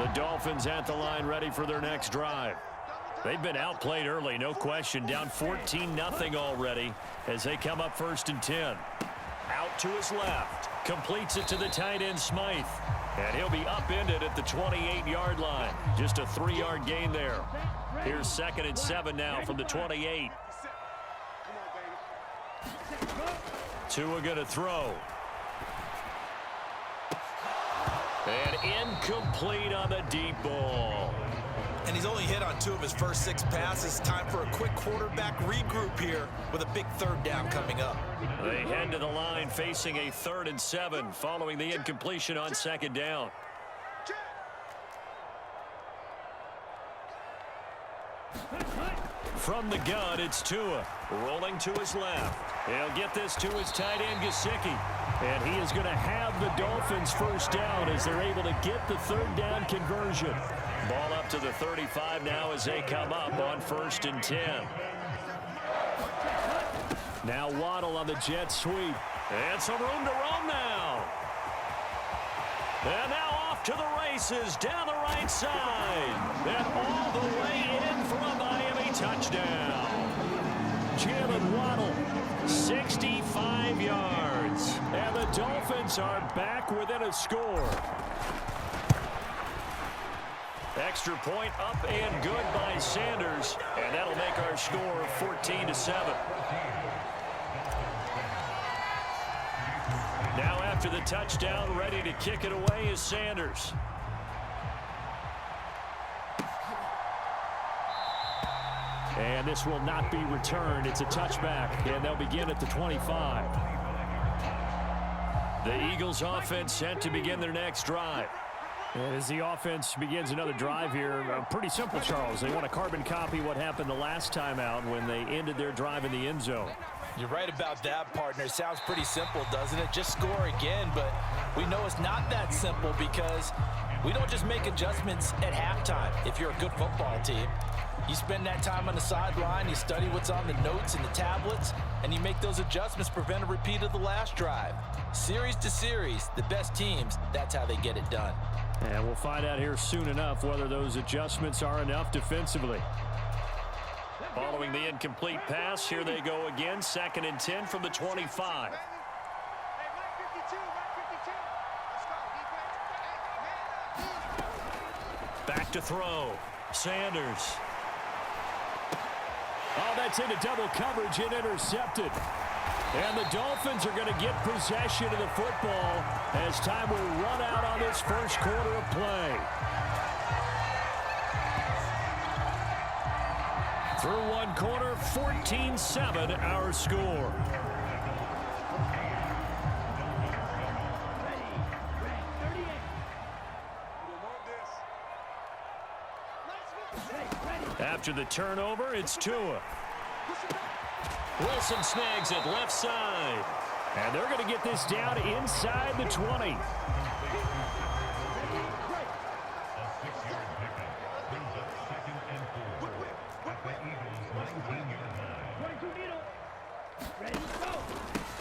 The Dolphins at the line ready for their next drive. They've been outplayed early, no question. Down 14-0 already as they come up 1st and 10. Out to his left. Completes it to the tight end, Smythe. And he'll be upended at the 28-yard line. Just a 3-yard gain there. Here's 2nd and 7 now from the 28. Tua going to throw. And incomplete on the deep ball. And he's only hit on 2 of his first 6 passes. Time for a quick quarterback regroup here with a big 3rd down coming up. They head to the line facing a 3rd and 7 following the incompletion on 2nd down. From the gun, it's Tua. Rolling to his left. He'll get this to his tight end, Gesicki. And he is going to have the Dolphins 1st down as they're able to get the 3rd down conversion. Ball up to the 35 now as they come up on 1st and 10. Now Waddle on the jet sweep. And some room to roam now. And now off to the races down the right side. And all the way in for a Miami touchdown. Jalen Waddle, 65 yards. And the Dolphins are back within a score. Extra point up and good by Sanders. And that'll make our score 14-7. Now after the touchdown, ready to kick it away is Sanders. And this will not be returned. It's a touchback, and they'll begin at the 25. The Eagles offense set to begin their next drive. And as the offense begins another drive here, pretty simple, Charles. They want to carbon copy what happened the last time out when they ended their drive in the end zone. You're right about that, partner. It sounds pretty simple, doesn't it? Just score again, but we know it's not that simple because we don't just make adjustments at halftime if you're a good football team. You spend that time on the sideline, you study what's on the notes and the tablets, and you make those adjustments to prevent a repeat of the last drive. Series to series, the best teams, that's how they get it done. And we'll find out here soon enough whether those adjustments are enough defensively. Following the incomplete pass, here they go again. 2nd and 10 from the 25. Back to throw. Sanders. Oh, that's into double coverage and intercepted. And the Dolphins are going to get possession of the football as time will run out on this 1st quarter of play. Through 1 quarter, 14-7 our score. After the turnover, it's Tua. Wilson snags it left side. And they're going to get this down inside the 20.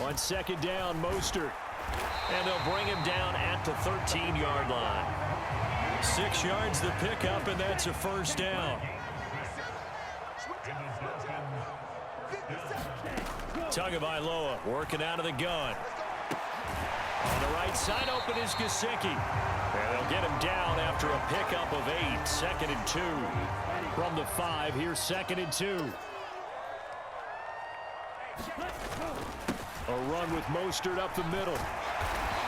On 2nd down, Mostert. And they'll bring him down at the 13-yard line. 6 yards the pickup, and that's a 1st down. Tagovailoa working out of the gun. On the right side, open is Gesicki. And they'll get him down after a pickup of 8. 2nd and 2. From the 5, here's 2nd and 2. A run with Mostert up the middle.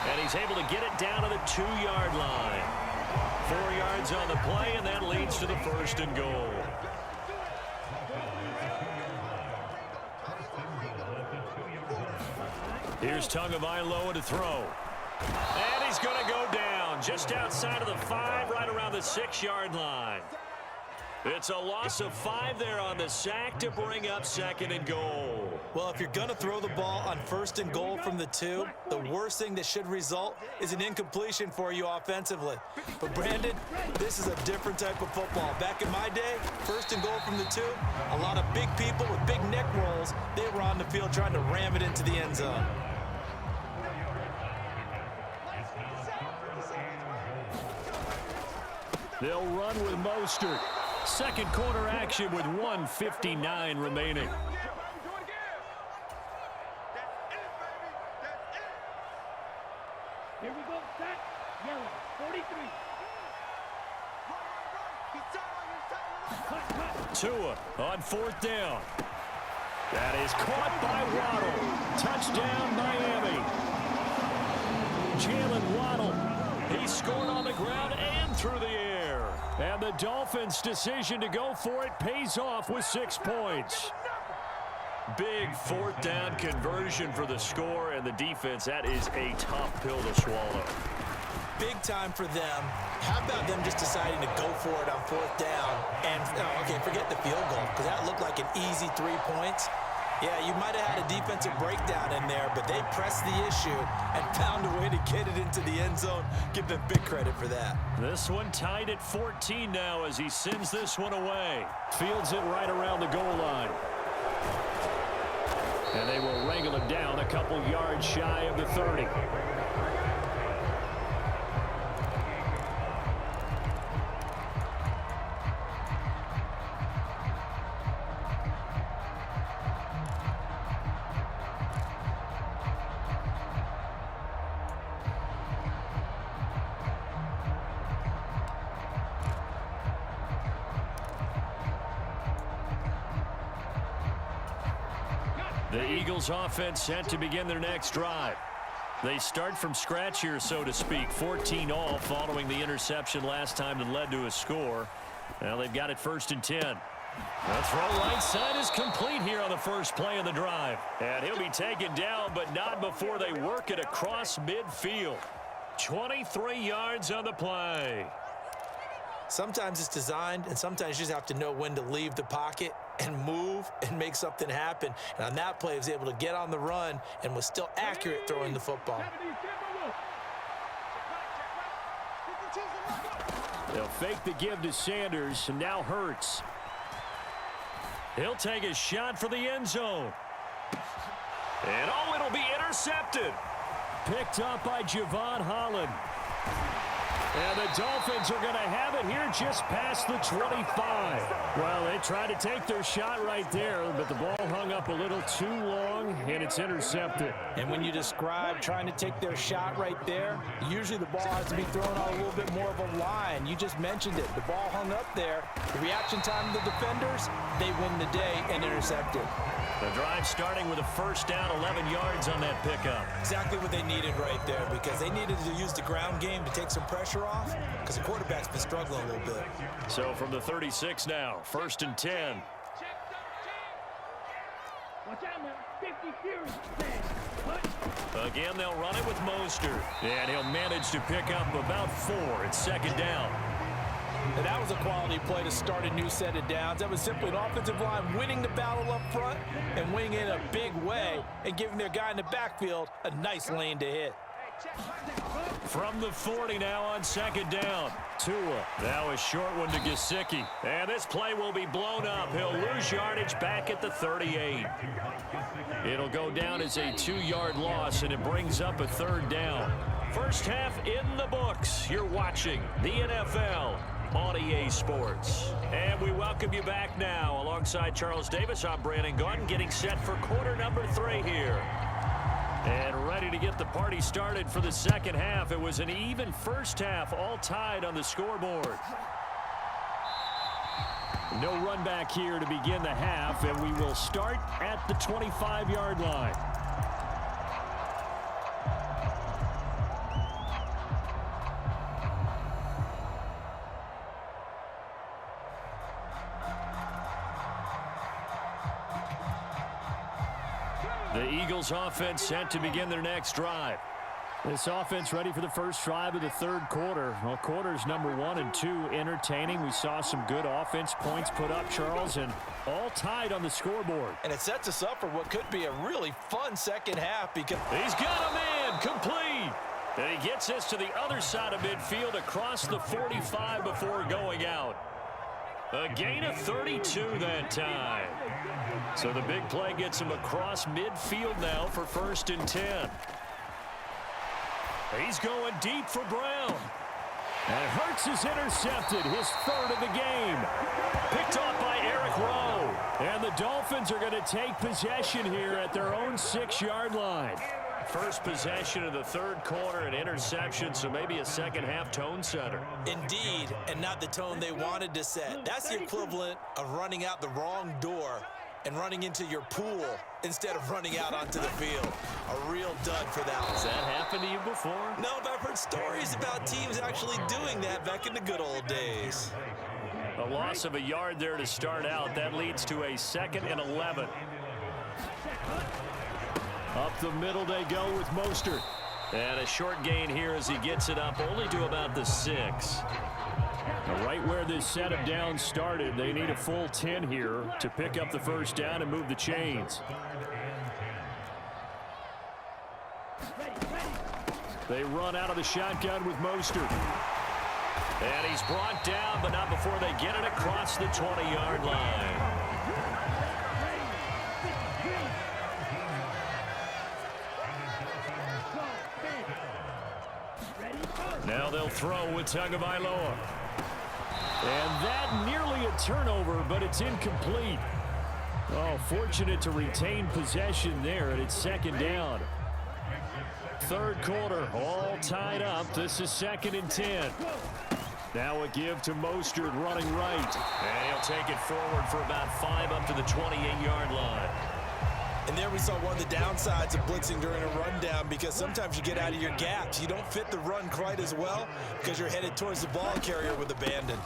And he's able to get it down to the 2-yard line. 4 yards on the play, and that leads to the 1st and goal. Here's Tagovailoa to throw. And he's going to go down just outside of the 5, right around the 6-yard line. It's a loss of 5 there on the sack to bring up 2nd and goal. Well, if you're going to throw the ball on 1st and goal from the 2, the worst thing that should result is an incompletion for you offensively. But, Brandon, this is a different type of football. Back in my day, 1st and goal from the 2, a lot of big people with big neck rolls, they were on the field trying to ram it into the end zone. They'll run with Mostert. Second quarter action with 1:59 remaining. Here we go, set, yellow, 43. Tua on fourth down. That is caught by Waddle. Touchdown, Miami. Jalen Waddle. He scored on the ground and through the air. And the Dolphins' decision to go for it pays off with 6 points. Big fourth down conversion for the score, and the defense, that is a tough pill to swallow. Big time for them. How about them just deciding to go for it on fourth down? And, okay, forget the field goal, because that looked like an easy 3 points. Yeah, you might have had a defensive breakdown in there, but they pressed the issue and found a way to get it into the end zone. Give them big credit for that. This one tied at 14 now as he sends this one away. Fields it right around the goal line. And they will wrangle it down a couple yards shy of the 30. The Eagles offense set to begin their next drive. They start from scratch here, so to speak. 14 all following the interception last time that led to a score. Now they've got it 1st and 10. The throw right side is complete here on the first play of the drive. And he'll be taken down, but not before they work it across midfield. 23 yards on the play. Sometimes it's designed, and sometimes you just have to know when to leave the pocket and move and make something happen. And on that play, he was able to get on the run and was still accurate throwing the football. They'll fake the give to Sanders, and now Hurts. He'll take a shot for the end zone. And oh, it'll be intercepted. Picked up by Javon Holland. And the Dolphins are going to have it here just past the 25. Well, they tried to take their shot right there, but the ball hung up a little too long, and it's intercepted. And when you describe trying to take their shot right there, usually the ball has to be thrown on a little bit more of a line. You just mentioned it. The ball hung up there. The reaction time of the defenders, they win the day and intercepted. The drive starting with a first down, 11 yards on that pickup. Exactly what they needed right there, because they needed to use the ground game to take some pressure off, because the quarterback's been struggling a little bit. So from the 36 now, 1st and 10. Watch out now, 50 Fury. Again, they'll run it with Mostert. And he'll manage to pick up about 4 at 2nd down. And that was a quality play to start a new set of downs. That was simply an offensive line winning the battle up front and winning in a big way and giving their guy in the backfield a nice lane to hit. From the 40 now on 2nd down. Tua. Now a short one to Gesicki. And this play will be blown up. He'll lose yardage back at the 38. It'll go down as a 2-yard loss, and it brings up a 3rd down. First half in the books. You're watching the NFL on EA Sports. And we welcome you back now. Alongside Charles Davis, I'm Brandon Gordon, getting set for quarter number 3 here. And ready to get the party started for the second half. It was an even first half, all tied on the scoreboard. No run back here to begin the half, and we will start at the 25-yard line. The Eagles offense set to begin their next drive. This offense ready for the first drive of the 3rd quarter. Well, quarters number 1 and 2 entertaining. We saw some good offense points put up, Charles, and all tied on the scoreboard. And it sets us up for what could be a really fun second half because he's got a man complete. And he gets us to the other side of midfield across the 45 before going out. A gain of 32 that time. So the big play gets him across midfield now for 1st and 10. He's going deep for Brown. And Hurts is intercepted, his third of the game. Picked off by Eric Rowe. And the Dolphins are going to take possession here at their own 6-yard line. First possession of the third quarter, an interception, so maybe a second-half tone setter. Indeed, and not the tone they wanted to set. That's the equivalent of running out the wrong door and running into your pool instead of running out onto the field. A real dud for that one. Has that happened to you before? No, but I've heard stories about teams actually doing that back in the good old days. A loss of a yard there to start out. That leads to a 2nd and 11. Up the middle they go with Mostert. And a short gain here as he gets it up only to about the 6. Right where this set of downs started, they need a full 10 here to pick up the first down and move the chains. They run out of the shotgun with Mostert. And he's brought down, but not before they get it across the 20-yard line. Now they'll throw with Tagovailoa. And that nearly a turnover, but it's incomplete. Oh, fortunate to retain possession there, and it's 2nd down. Third quarter, all tied up. This is 2nd and 10. Now a give to Mostert running right. And he'll take it forward for about 5 up to the 28-yard line. And there we saw one of the downsides of blitzing during a rundown, because sometimes you get out of your gaps. You don't fit the run quite as well because you're headed towards the ball carrier with abandon.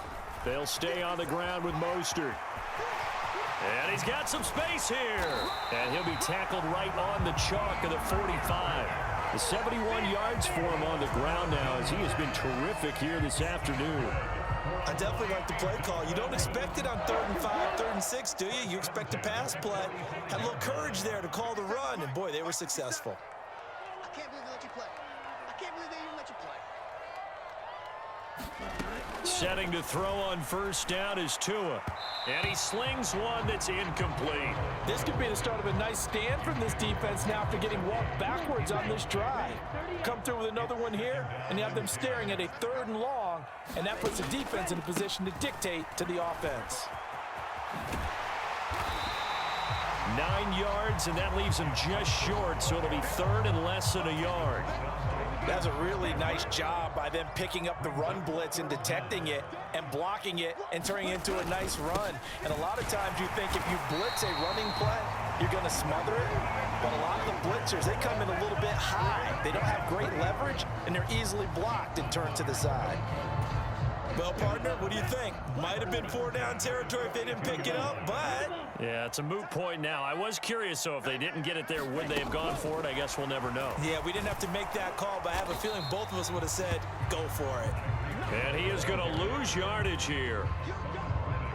They'll stay on the ground with Mostert. And he's got some space here. And he'll be tackled right on the chalk of the 45. The 71 yards for him on the ground now, as he has been terrific here this afternoon. I definitely like the play call. You don't expect it on 3rd and 5, 3rd and 6, do you? You expect a pass play. Had a little courage there to call the run, and boy, they were successful. I can't believe they let you play. I can't believe they even let you play. Setting to throw on first down is Tua. And he slings one that's incomplete. This could be the start of a nice stand from this defense now after getting walked backwards on this drive. Come through with another one here, and you have them staring at a 3rd and long, and that puts the defense in a position to dictate to the offense. 9 yards, and that leaves him just short, so it'll be 3rd and less than a yard. That's a really nice job by them picking up the run blitz and detecting it and blocking it and turning it into a nice run. And a lot of times you think if you blitz a running play, you're going to smother it. But a lot of the blitzers, they come in a little bit high. They don't have great leverage, and they're easily blocked and turned to the side. Well, partner, what do you think? Might have been 4-down territory if they didn't pick it up, but... Yeah, it's a moot point now. I was curious, so if they didn't get it there, would they have gone for it? I guess we'll never know. Yeah, we didn't have to make that call, but I have a feeling both of us would have said, go for it. And he is going to lose yardage here.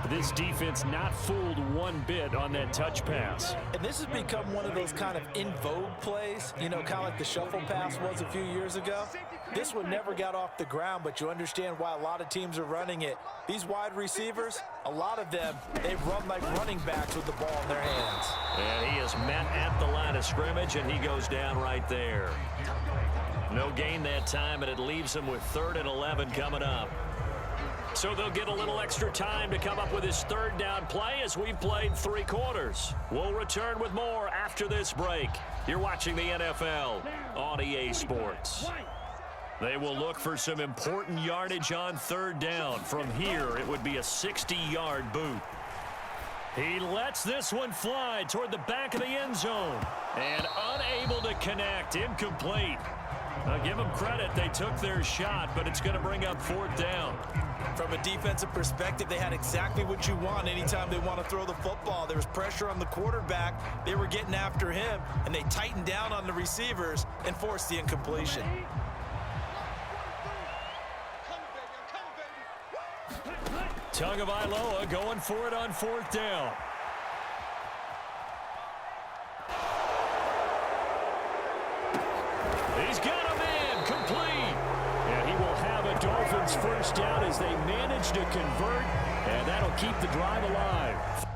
This defense not fooled one bit on that touch pass. And this has become one of those kind of in vogue plays, you know, kind of like the shuffle pass was a few years ago. This one never got off the ground, but you understand why a lot of teams are running it. These wide receivers, a lot of them, they run like running backs with the ball in their hands. And he is met at the line of scrimmage, and he goes down right there. No gain that time, and it leaves him with 3rd and 11 coming up. So they'll get a little extra time to come up with his 3rd down play as we've played 3 quarters. We'll return with more after this break. You're watching the NFL on EA Sports. They will look for some important yardage on 3rd down. From here, it would be a 60-yard boot. He lets this one fly toward the back of the end zone. And unable to connect, incomplete. I'll give them credit. They took their shot, but it's going to bring up 4th down. From a defensive perspective, they had exactly what you want anytime they want to throw the football. There was pressure on the quarterback. They were getting after him, and they tightened down on the receivers and forced the incompletion. Tagovailoa going for it on 4th down. He's got a man complete. And he will have a Dolphins first down as they manage to convert, and that'll keep the drive alive.